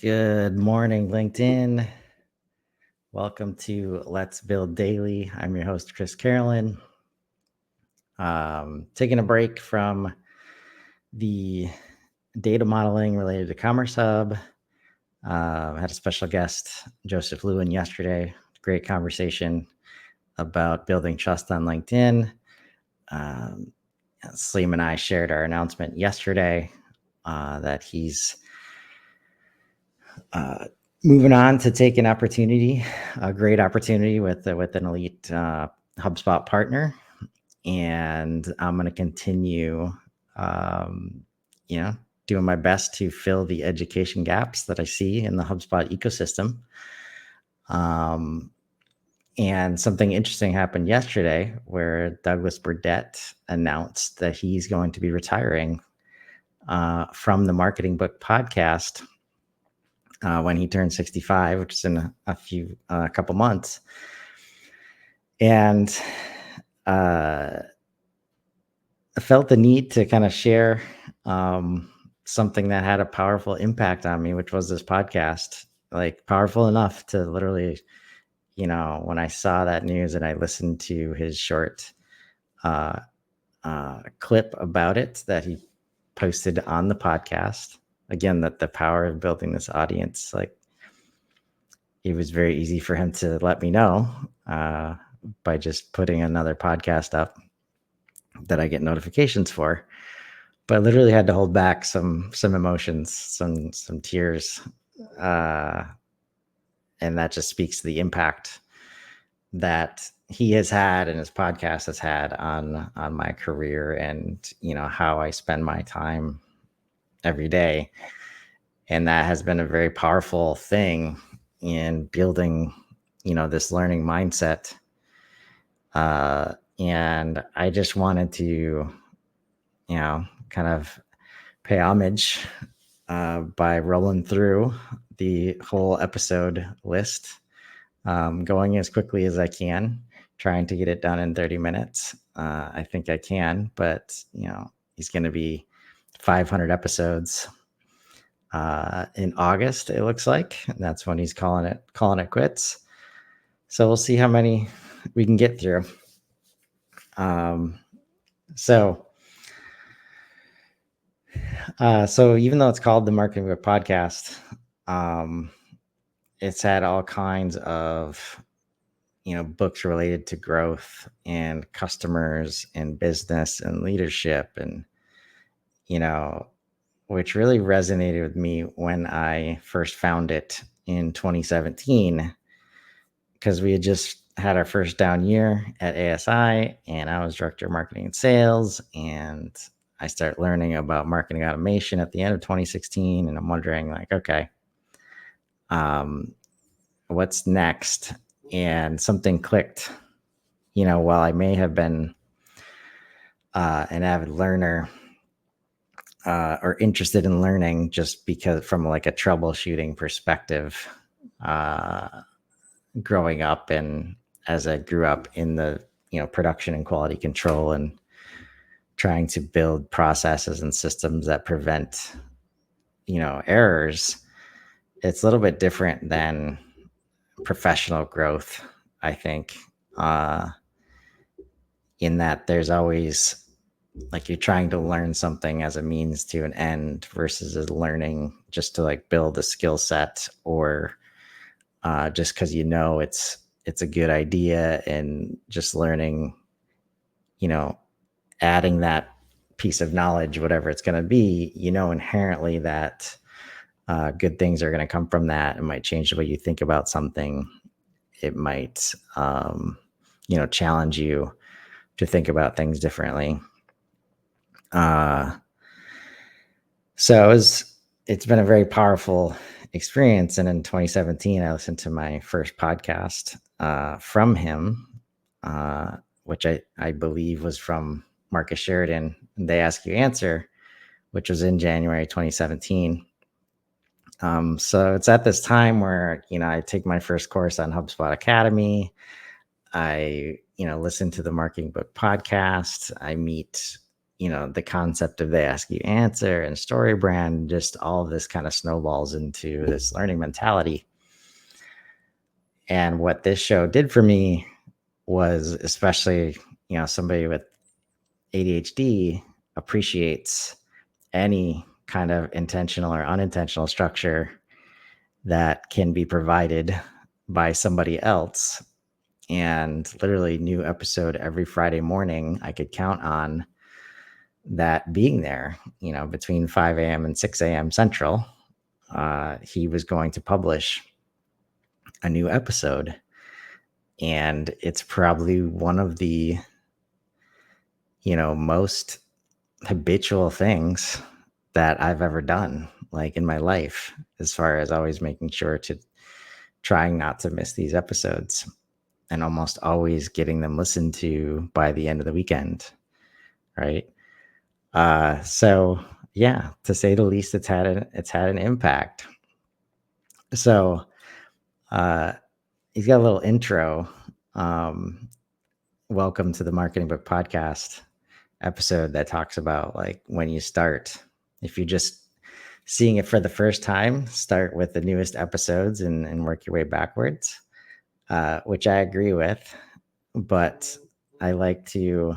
Good morning, LinkedIn. Welcome to Let's Build Daily. I'm your host, Chris Carolan. Taking a break from the data modeling related to Commerce Hub. Had a special guest, Joseph Lewin, yesterday. Great conversation about building trust on LinkedIn. Saleem and I shared our announcement yesterday that he's moving on to take an opportunity, a great opportunity with an elite HubSpot partner, and I'm going to continue, doing my best to fill the education gaps that I see in the HubSpot ecosystem. And something interesting happened yesterday where Douglas Burdette announced that he's going to be retiring from the Marketing Book podcast when he turned 65, which is in a couple months. And I felt the need to kind of share something that had a powerful impact on me, which was this podcast, like powerful enough to literally, when I saw that news and I listened to his short clip about it that he posted on the podcast. Again, that the power of building this audience, like it was very easy for him to let me know by just putting another podcast up that I get notifications for. But I literally had to hold back some emotions, some tears. And that just speaks to the impact that he has had and his podcast has had on my career and, how I spend my time every day. And that has been a very powerful thing in building, this learning mindset. And I just wanted to, kind of pay homage by rolling through the whole episode list, going as quickly as I can, trying to get it done in 30 minutes. I think I can, but, he's going to be 500 episodes in August, it looks like. And that's when he's calling it quits. So we'll see how many we can get through. So even though it's called the Marketing Book Podcast, it's had all kinds of, books related to growth and customers and business and leadership and, which really resonated with me when I first found it in 2017, because we had just had our first down year at ASI and I was director of marketing and sales, and I started learning about marketing automation at the end of 2016. And I'm wondering, like, okay, what's next? And something clicked, while I may have been an avid learner or interested in learning just because from like a troubleshooting perspective, growing up and as I grew up in the, production and quality control and trying to build processes and systems that prevent, errors, it's a little bit different than professional growth, I think, in that there's always like you're trying to learn something as a means to an end versus as learning just to like build a skill set or just because it's a good idea, and just learning, adding that piece of knowledge, whatever it's going to be, inherently that good things are going to come from that. It might change the way you think about something. It might, challenge you to think about things differently. So it's been a very powerful experience. And in 2017, I listened to my first podcast from him, which I believe was from Marcus Sheridan, They Ask You Answer, which was in January 2017. So it's at this time where, I take my first course on HubSpot Academy. I, listen to the Marketing Book Podcast. I meet, the concept of they ask you answer and story brand, just all of this kind of snowballs into this learning mentality. And what this show did for me was, especially, somebody with ADHD appreciates any kind of intentional or unintentional structure that can be provided by somebody else. And literally, new episode every Friday morning, I could count on that being there, between 5 a.m. and 6 a.m. Central. He was going to publish a new episode. And it's probably one of the, most habitual things that I've ever done, like in my life, as far as always making sure to trying not to miss these episodes and almost always getting them listened to by the end of the weekend. Right. So yeah, to say the least, it's had an impact. So, he's got a little intro. Welcome to the Marketing Book Podcast episode that talks about like when you start. If you're just seeing it for the first time, start with the newest episodes and work your way backwards, which I agree with. But I like to,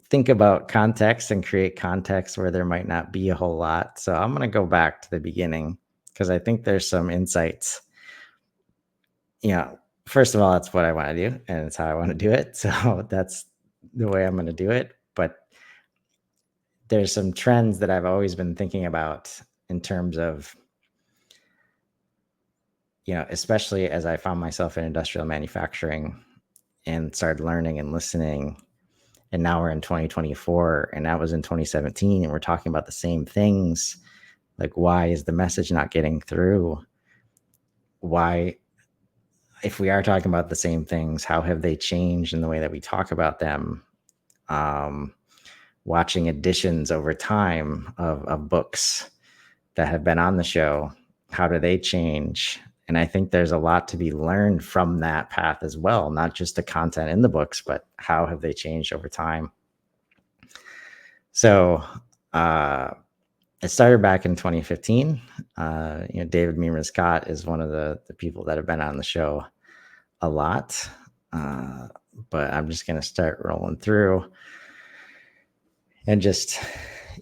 think about context and create context where there might not be a whole lot. So I'm going to go back to the beginning because I think there's some insights. First of all, that's what I want to do and it's how I want to do it. So that's the way I'm going to do it. But there's some trends that I've always been thinking about in terms of, especially as I found myself in industrial manufacturing and started learning and listening. And now we're in 2024 and that was in 2017 and we're talking about the same things. Like, why is the message not getting through? Why, if we are talking about the same things, how have they changed in the way that we talk about them? Watching editions over time of books that have been on the show, how do they change? And I think there's a lot to be learned from that path as well, not just the content in the books, but how have they changed over time? So it started back in 2015. David Meemer Scott is one of the people that have been on the show a lot. But I'm just going to start rolling through. And just,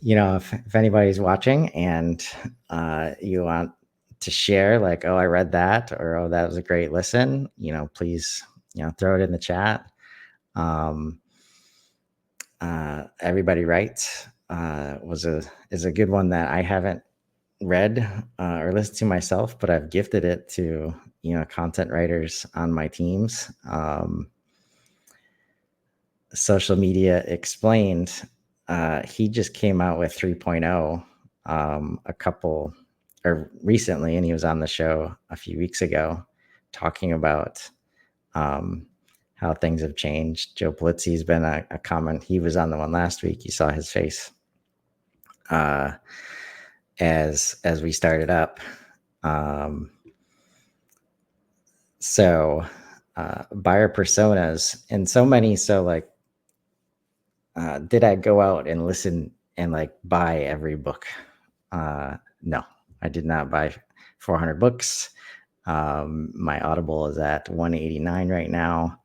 if anybody's watching and you want to share like, oh, I read that, or, oh, that was a great listen, please, throw it in the chat. Everybody Writes is a good one that I haven't read or listened to myself, but I've gifted it to, content writers on my teams. Social Media Explained, he just came out with 3.0 recently, and he was on the show a few weeks ago talking about how things have changed. Joe Polizzi's been a comment. He was on the one last week. You saw his face as we started up. So buyer personas and so many. So like, did I go out and listen and like buy every book? No, I did not buy 400 books. My Audible is at 189 right now.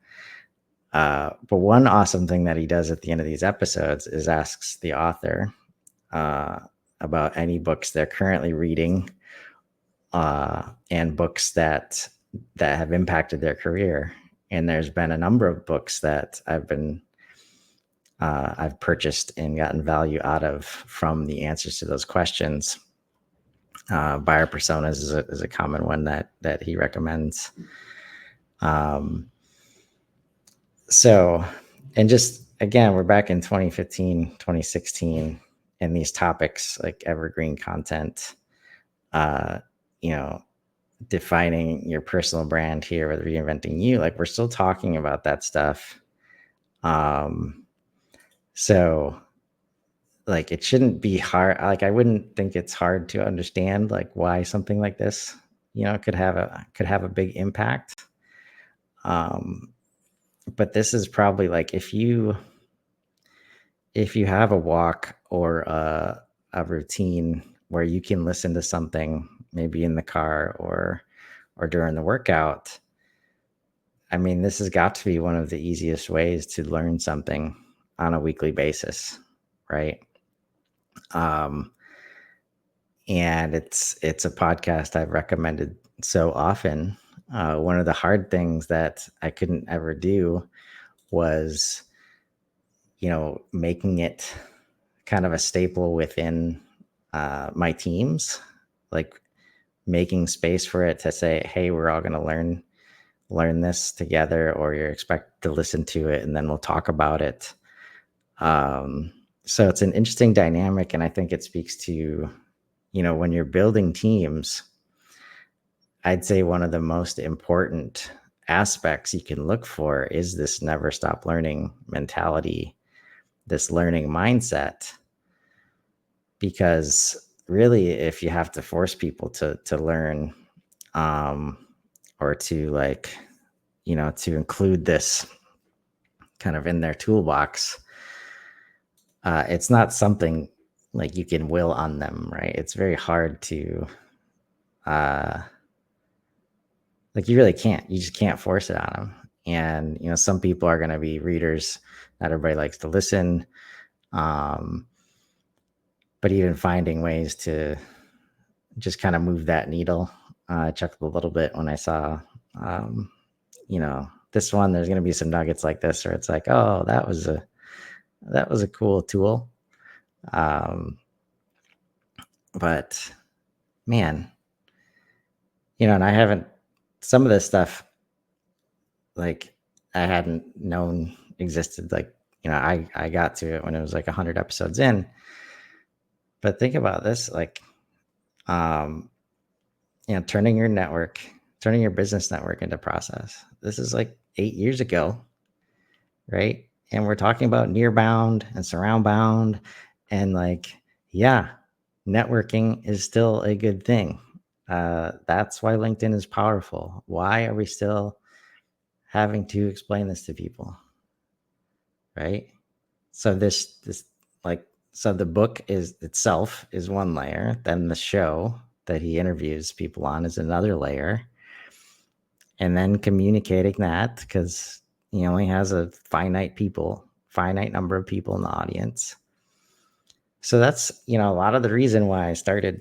But one awesome thing that he does at the end of these episodes is asks the author about any books they're currently reading and books that have impacted their career. And there's been a number of books that I've purchased and gotten value out of from the answers to those questions. Buyer personas is a common one that he recommends. So, and just again, we're back in 2015, 2016, and these topics like evergreen content, defining your personal brand here with reinventing you, like we're still talking about that stuff. So like it shouldn't be hard. Like I wouldn't think it's hard to understand like why something like this, could have a big impact. But this is probably like if you if you have a walk or a routine where you can listen to something, maybe in the car or during the workout, I mean, this has got to be one of the easiest ways to learn something on a weekly basis, right? Um, and it's a podcast I've recommended so often. One of the hard things that I couldn't ever do was, making it kind of a staple within my teams, like making space for it to say, "Hey, we're all going to learn this together," or you're expected to listen to it, and then we'll talk about it. So it's an interesting dynamic, and I think it speaks to, when you're building teams, I'd say one of the most important aspects you can look for is this never stop learning mentality, this learning mindset. Because really, if you have to force people to learn, um, or to to include this kind of in their toolbox, it's not something like you can will on them, right? It's very hard to, uh, like you really can't. You just can't force it on them. And some people are going to be readers. Not everybody likes to listen. Um, but even finding ways to just kind of move that needle. I chuckled a little bit when I saw, um, this one. There's going to be some nuggets like this, or it's like, oh, that was a cool tool. Um, but man, and I haven't some of this stuff, like, I hadn't known existed. Like, I got to it when it was like 100 episodes in. But think about this, like, um, turning your business network into process. This is like 8 years ago, right? And we're talking about near bound and surround bound. And like, yeah, networking is still a good thing. That's why LinkedIn is powerful. Why are we still having to explain this to people? Right. So so the book is itself is one layer. Then the show that he interviews people on is another layer. And then communicating that, because he only has a finite number of people in the audience. So that's, a lot of the reason why I started,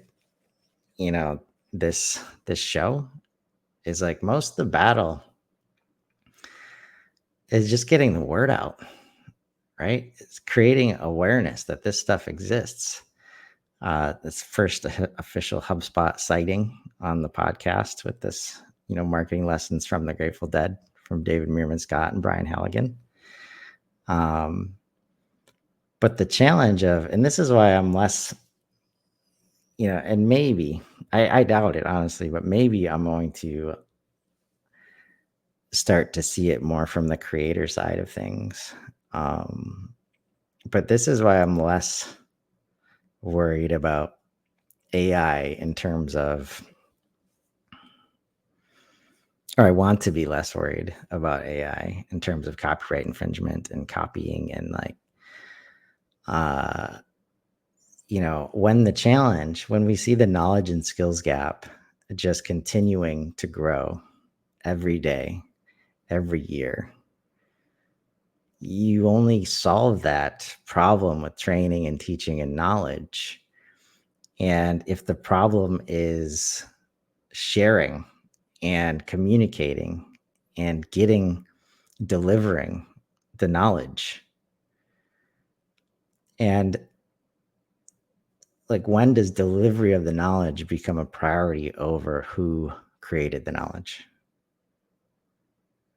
you know, this show is like most of the battle is just getting the word out, right? It's creating awareness that this stuff exists. This first official HubSpot sighting on the podcast with this, marketing lessons from the Grateful Dead from David Meerman Scott and Brian Halligan. But the challenge and this is why I'm less, and maybe, I doubt it honestly, but maybe I'm going to start to see it more from the creator side of things. But this is why I'm less worried about AI in terms of, or I want to be less worried about AI in terms of copyright infringement and copying and like, when we see the knowledge and skills gap just continuing to grow every day, every year, you only solve that problem with training and teaching and knowledge. And if the problem is sharing and communicating and delivering the knowledge, and like, when does delivery of the knowledge become a priority over who created the knowledge?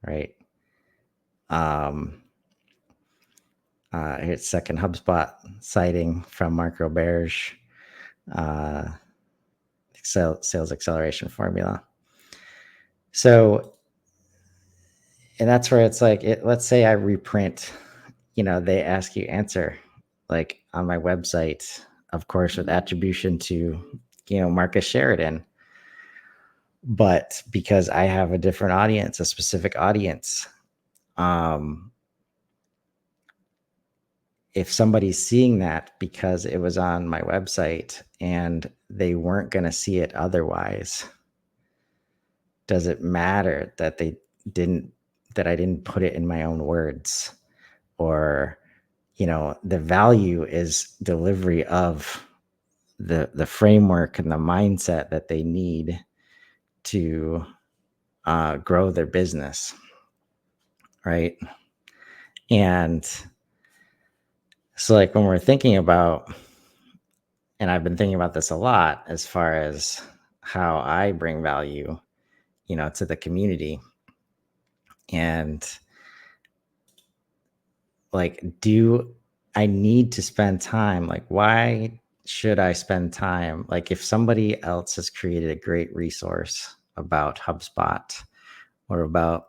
Right. Here's second HubSpot citing from Mark Roberge, sales acceleration formula. So, and that's where it's like, let's say I reprint, they ask you answer, like on my website, of course, with attribution to, Marcus Sheridan. But because I have a different audience, a specific audience, if somebody's seeing that because it was on my website and they weren't going to see it otherwise, does it matter that I didn't put it in my own words? Or, the value is delivery of the framework and the mindset that they need to grow their business, right? And so, like, when we're thinking about, and I've been thinking about this a lot as far as how I bring value, to the community, and like, do I need to spend time? Like, why should I spend time? Like, if somebody else has created a great resource about HubSpot or about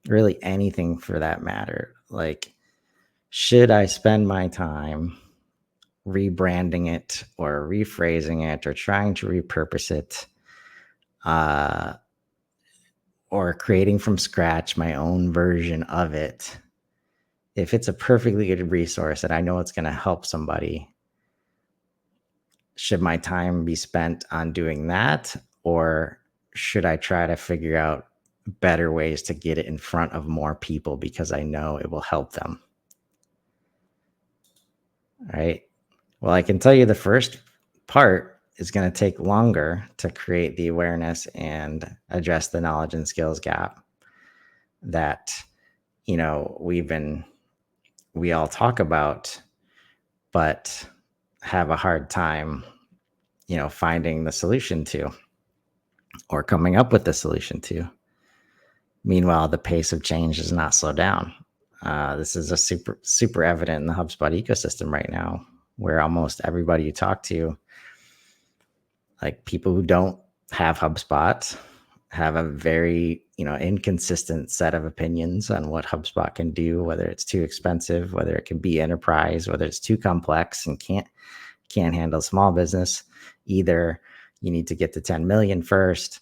really anything for that matter, like, should I spend my time rebranding it or rephrasing it or trying to repurpose it, or creating from scratch my own version of it? If it's a perfectly good resource and I know it's going to help somebody, should my time be spent on doing that? Or should I try to figure out better ways to get it in front of more people because I know it will help them? Right. Well, I can tell you the first part is going to take longer to create the awareness and address the knowledge and skills gap that, we all talk about, but have a hard time, finding the solution to or coming up with the solution to. Meanwhile, the pace of change does not slow down. This is a super evident in the HubSpot ecosystem right now, where almost everybody you talk to, like people who don't have HubSpot, have a very, inconsistent set of opinions on what HubSpot can do, whether it's too expensive, whether it can be enterprise, whether it's too complex and can't handle small business. Either you need to get to 10 million first.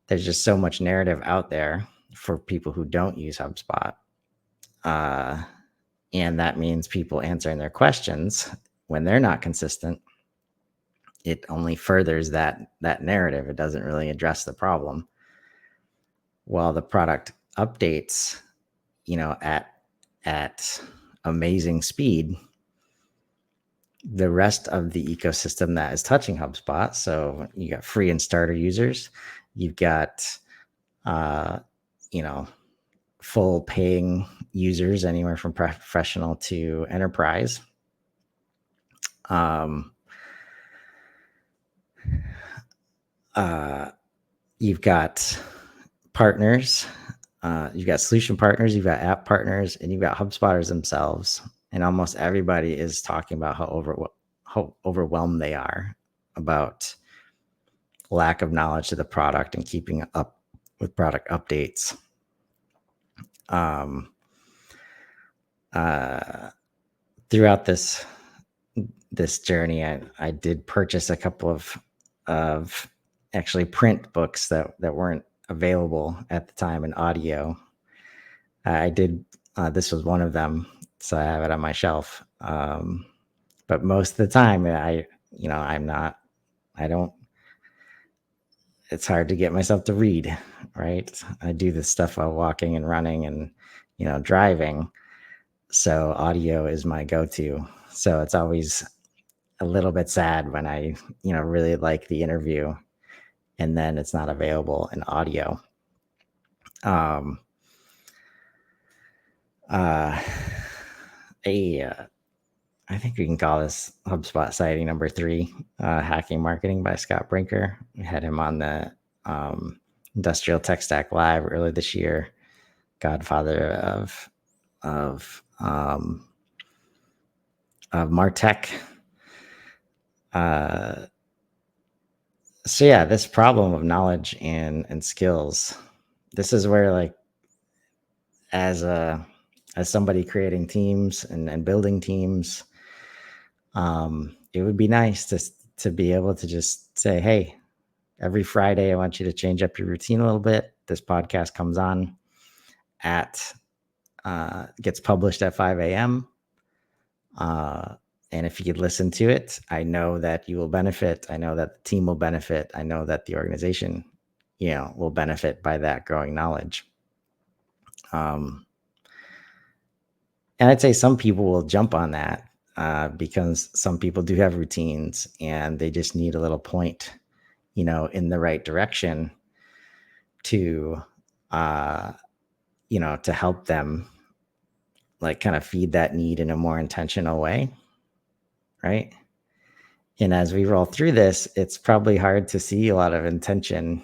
There's just so much narrative out there for people who don't use HubSpot. And that means people answering their questions when they're not consistent. It only furthers that narrative. It doesn't really address the problem. While the product updates, at amazing speed, the rest of the ecosystem that is touching HubSpot. So you got free and starter users, you've got, full paying users, anywhere from professional to enterprise. You've got partners, you've got solution partners, you've got app partners, and you've got HubSpotters themselves. And almost everybody is talking about how overwhelmed they are about lack of knowledge of the product and keeping up with product updates. Throughout this journey, I did purchase a couple of actually print books that weren't available at the time in audio. I did. This was one of them, so I have it on my shelf. But most of the time, it's hard to get myself to read, right? I do this stuff while walking and running and, driving. So audio is my go-to. So it's always a little bit sad when I, really like the interview and then it's not available in audio. I think we can call this HubSpot sighting number 3, Hacking Marketing by Scott Brinker. We had him on the Industrial Tech Stack Live earlier this year. Godfather of Martech. So yeah, this problem of knowledge and skills, this is where, like, as somebody creating teams and building teams, it would be nice to be able to just say, hey, every Friday, I want you to change up your routine a little bit. This podcast comes on gets published at 5 a.m. And if you listen to it, I know that you will benefit. I know that the team will benefit. I know that the organization, will benefit by that growing knowledge. And I'd say some people will jump on that because some people do have routines and they just need a little point, in the right direction to, uh, to help them like kind of feed that need in a more intentional way. Right. And as we roll through this, it's probably hard to see a lot of intention,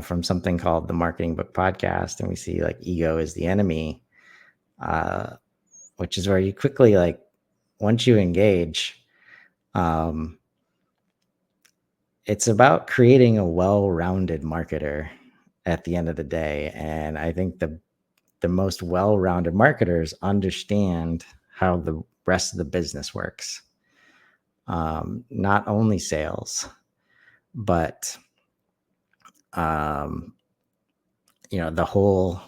from something called the Marketing Book Podcast. And we see like ego is the enemy, uh, which is where you quickly, like, once you engage, um, it's about creating a well-rounded marketer at the end of the day. And I think the most well-rounded marketers understand how the rest of the business works. Not only sales, but um, the whole,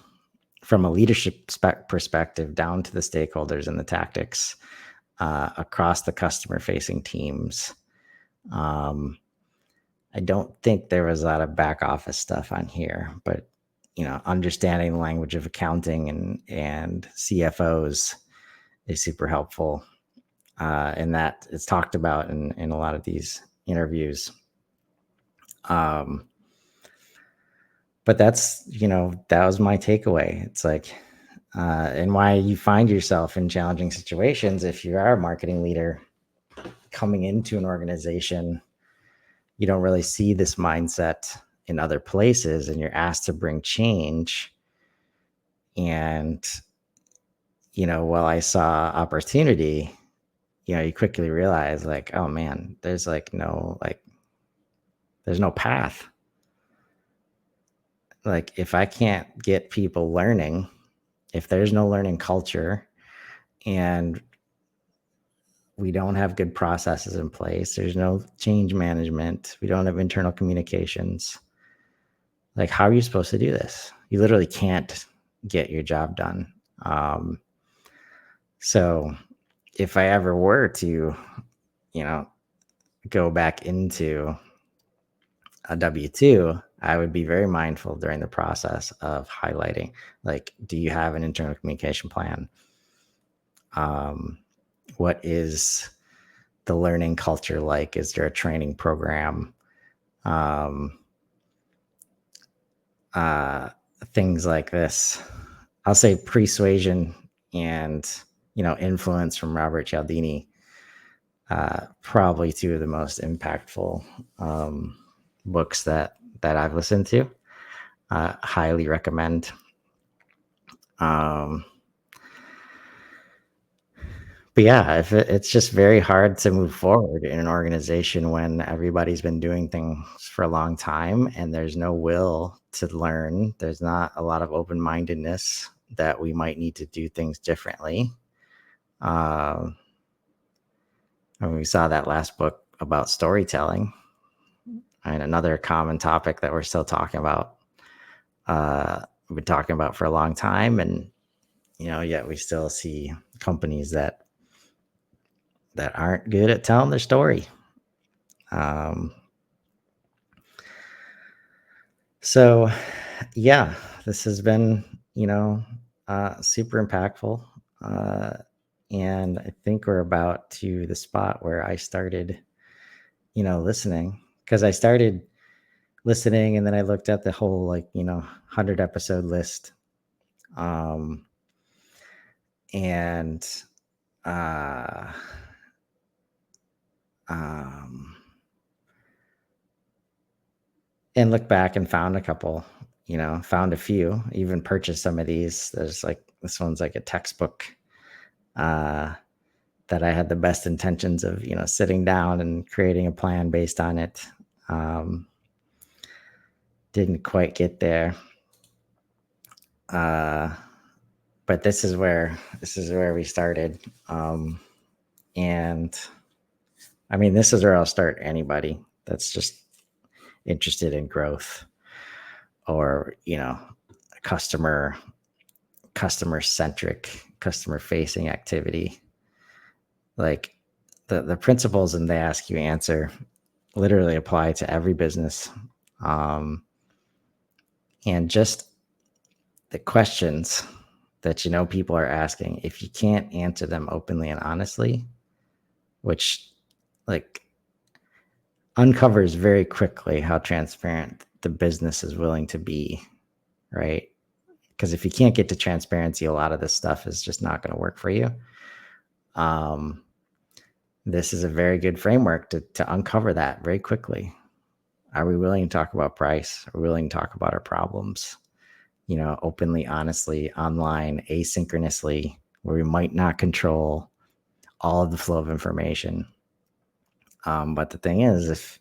from a leadership perspective down to the stakeholders and the tactics across the customer-facing teams. I don't think there was a lot of back office stuff on here, but understanding the language of accounting and CFOs is super helpful. And that is talked about in a lot of these interviews. But that's, that was my takeaway. It's like, and why you find yourself in challenging situations if you are a marketing leader coming into an organization, you don't really see this mindset in other places, and you're asked to bring change. And, while I saw opportunity, you quickly realize like, oh man, there's no path. Like if I can't get people learning, if there's no learning culture and we don't have good processes in place, there's no change management, we don't have internal communications, like how are you supposed to do this? You literally can't get your job done. So if I ever were to, go back into a W-2, I would be very mindful during the process of highlighting, like, do you have an internal communication plan? What is the learning culture like? Is there a training program? Things like this. I'll say Persuasion and, Influence from Robert Cialdini, probably two of the most impactful books that I've listened to. Highly recommend. But yeah, it's just very hard to move forward in an organization when everybody's been doing things for a long time and there's no will to learn. There's not a lot of open-mindedness that we might need to do things differently. And we saw that last book about storytelling, and another common topic that we're still talking about. We've been talking about for a long time, and yet we still see companies that aren't good at telling their story. So yeah, this has been, super impactful. And I think we're about to the spot where I started, listening, because I started listening and then I looked at the whole 100 episode list. And and looked back and found a couple, found a few, even purchased some of these. There's this one's like a textbook that I had the best intentions of, sitting down and creating a plan based on it. Didn't quite get there. But this is where we started. And I mean, this is where I'll start anybody that's just interested in growth or, customer centric, customer facing activity. like the principles and they ask you answer literally apply to every business. Um, and just the questions that people are asking, if you can't answer them openly and honestly, which like uncovers very quickly how transparent the business is willing to be, right? Because if you can't get to transparency, a lot of this stuff is just not going to work for you. Um, this is a very good framework to uncover that very quickly. Are we willing to talk about price? Are we willing to talk about our problems? Openly, honestly, online, asynchronously, where we might not control all of the flow of information. But the thing is, if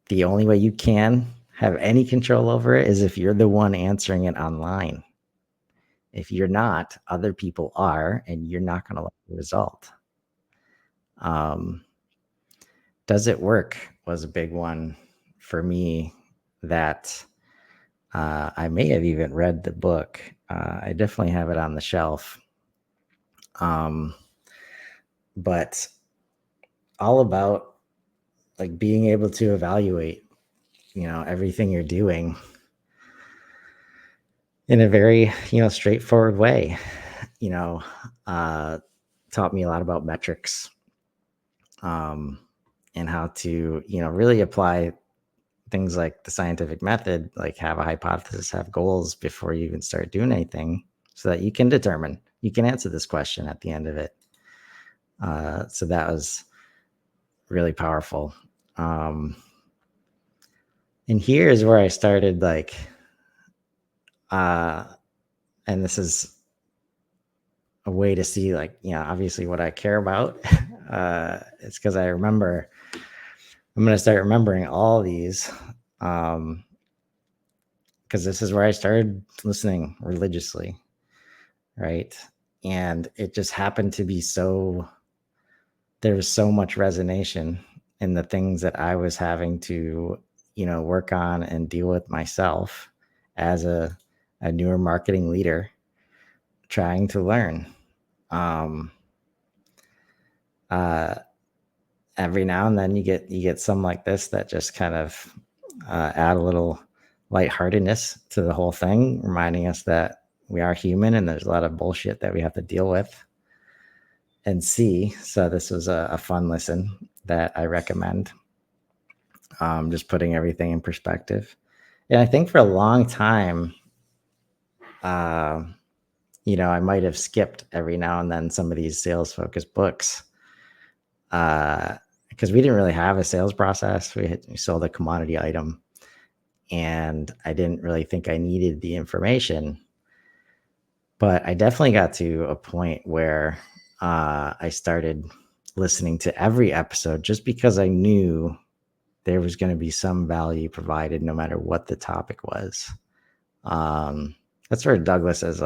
the only way you can have any control over it is if you're the one answering it online. If you're not, other people are, and you're not going to like the result. Does it work was a big one for me that I may have even read the book. I definitely have it on the shelf. But all about like being able to evaluate, everything you're doing in a very, straightforward way, taught me a lot about metrics, and how to, really apply things like the scientific method, like have a hypothesis, have goals before you even start doing anything so that you can answer this question at the end of it. So that was really powerful. And here is where I started and this is a way to see obviously what I care about. It's because I'm going to start remembering all these, because this is where I started listening religiously, right? And it just happened to be there was so much resonation in the things that I was having to, work on and deal with myself as a newer marketing leader trying to learn. Every now and then you get some like this that just kind of add a little lightheartedness to the whole thing, reminding us that we are human and there's a lot of bullshit that we have to deal with and see. So this was a fun listen that I recommend. Just putting everything in perspective. And I think for a long time, I might have skipped every now and then some of these sales focused books because we didn't really have a sales process. We sold a commodity item and I didn't really think I needed the information. But I definitely got to a point where I started listening to every episode just because I knew there was going to be some value provided no matter what the topic was. That's where Douglas is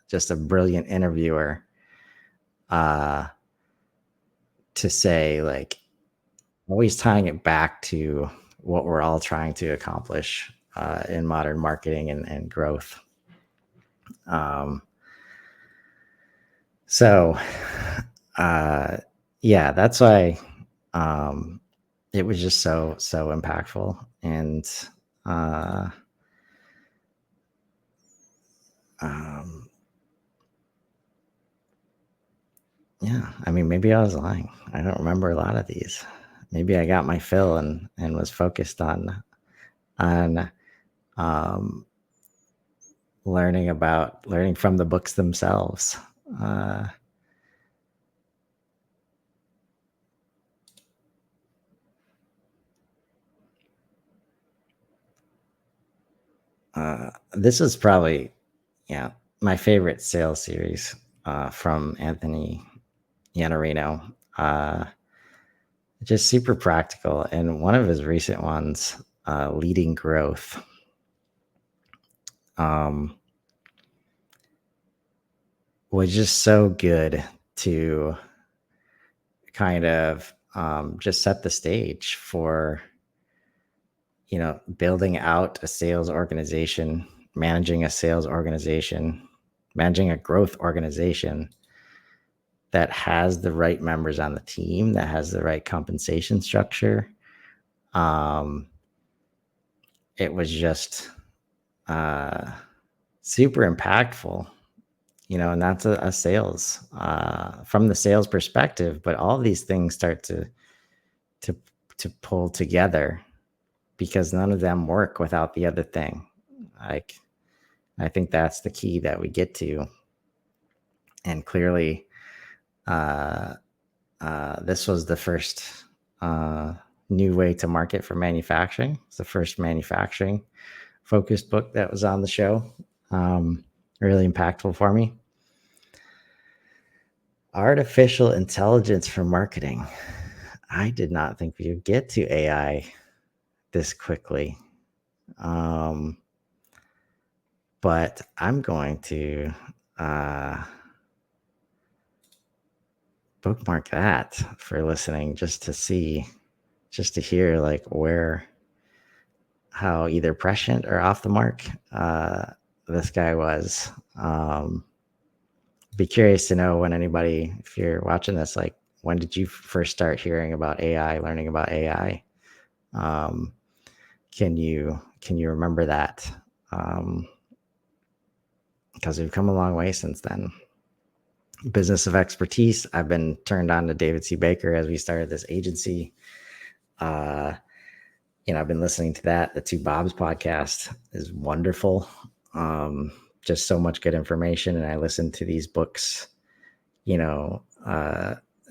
just a brilliant interviewer to say always tying it back to what we're all trying to accomplish in modern marketing and growth. So yeah, that's why it was just so impactful. And yeah, I mean, maybe I was lying. I don't remember a lot of these. Maybe I got my fill and was focused on learning from the books themselves. This is probably, my favorite sales series from Anthony Iannarino. Just super practical. And one of his recent ones, Leading Growth, was just so good to kind of just set the stage for, building out a sales organization, managing a sales organization, managing a growth organization that has the right members on the team, that has the right compensation structure. It was just super impactful, and that's a sales from the sales perspective. But all these things start to to pull together because none of them work without the other thing. Like, I think that's the key that we get to. And clearly, this was the first new way to market for manufacturing. It's the first manufacturing focused book that was on the show. Really impactful for me. Artificial intelligence for marketing. I did not think we would get to AI this quickly. But I'm going to bookmark that for listening, just to hear like how either prescient or off the mark this guy was. Be curious to know when anybody, if you're watching this, like, when did you first start hearing about AI, learning about AI? Can you remember that? Because we've come a long way since then. Business of expertise. I've been turned on to David C. Baker as we started this agency. I've been listening to that. The Two Bobs podcast is wonderful. Just so much good information. And I listened to these books,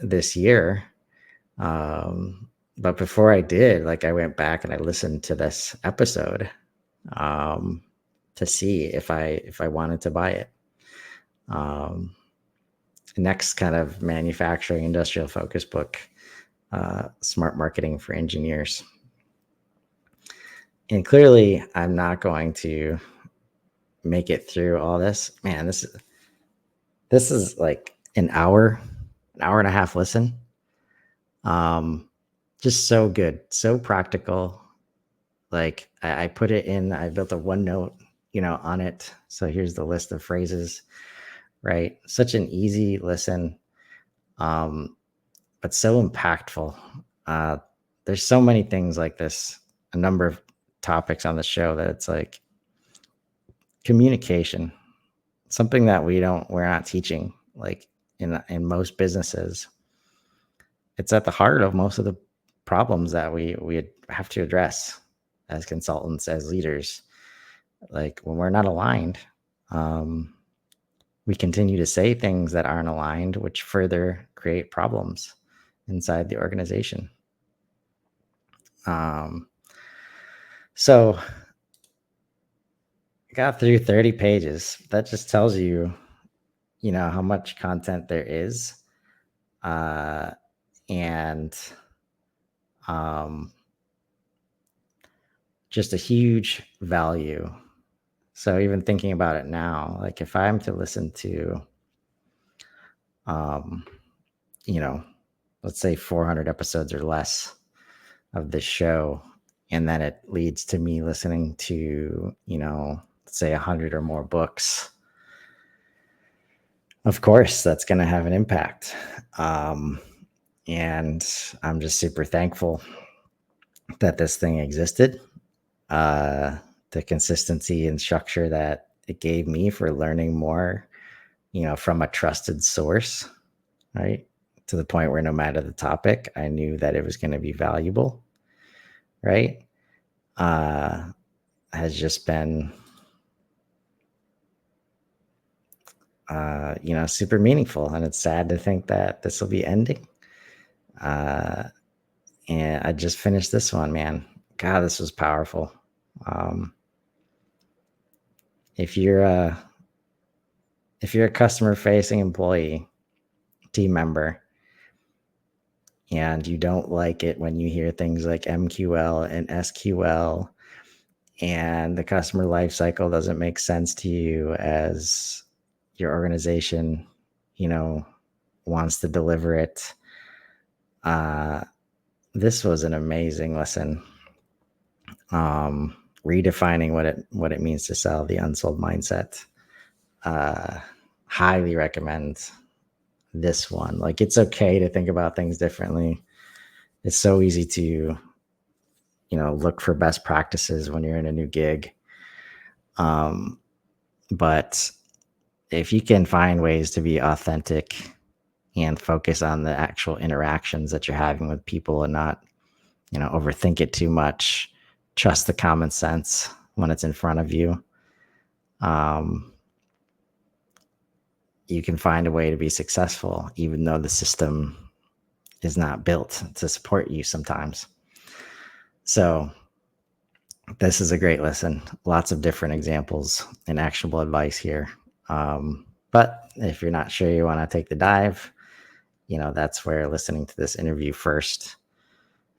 this year. But before I did, like, I went back and I listened to this episode to see if I wanted to buy it. Next kind of manufacturing industrial focus book, Smart Marketing for Engineers. And clearly I'm not going to make it through all this. Man, this is like an hour and a half listen. Just so good, so practical. Like, I put it in, I built a OneNote, on it. So here's the list of phrases, right? Such an easy listen, but so impactful. There's so many things like this, a number of topics on the show that it's like communication, something that we're not teaching, like in most businesses. It's at the heart of most of the problems that we have to address as consultants, as leaders. Like, when we're not aligned, we continue to say things that aren't aligned, which further create problems inside the organization. So I got through 30 pages. That just tells you, how much content there is. And just a huge value. So even thinking about it now, like, if I'm to listen to, let's say 400 episodes or less of this show, and then it leads to me listening to, let's say 100 or more books, of course, that's going to have an impact. And I'm just super thankful that this thing existed. The consistency and structure that it gave me for learning more, from a trusted source, right? To the point where no matter the topic, I knew that it was going to be valuable, right? Has just been, super meaningful. And it's sad to think that this will be ending. And I just finished this one, man. God, this was powerful. If you're a customer facing employee, team member, and you don't like it when you hear things like MQL and SQL, and the customer life cycle doesn't make sense to you as your organization, wants to deliver it, this was an amazing lesson. Redefining what it means to sell, the unsold mindset. Highly recommend this one. Like, it's okay to think about things differently. It's so easy to, look for best practices when you're in a new gig. But if you can find ways to be authentic and focus on the actual interactions that you're having with people and not, overthink it too much, trust the common sense when it's in front of you, um, you can find a way to be successful, even though the system is not built to support you sometimes. So this is a great lesson. Lots of different examples and actionable advice here. But if you're not sure you want to take the dive, that's where listening to this interview first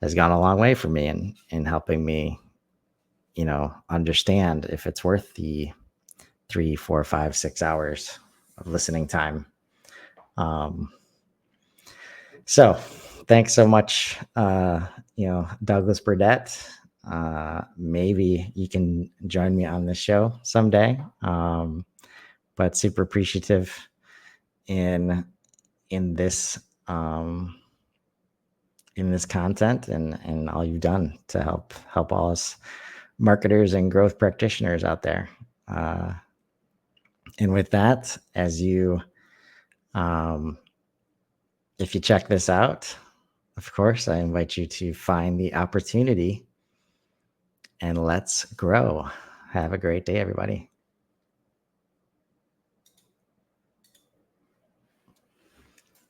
has gone a long way for me in helping me, understand if it's worth the 3, 4, 5, 6 hours of listening time. So thanks so much, Douglas Burdette. Maybe you can join me on this show someday. But super appreciative in this content and all you've done to help all us marketers and growth practitioners out there. And with that, as you if you check this out, of course, I invite you to find the opportunity and let's grow. Have a great day, everybody.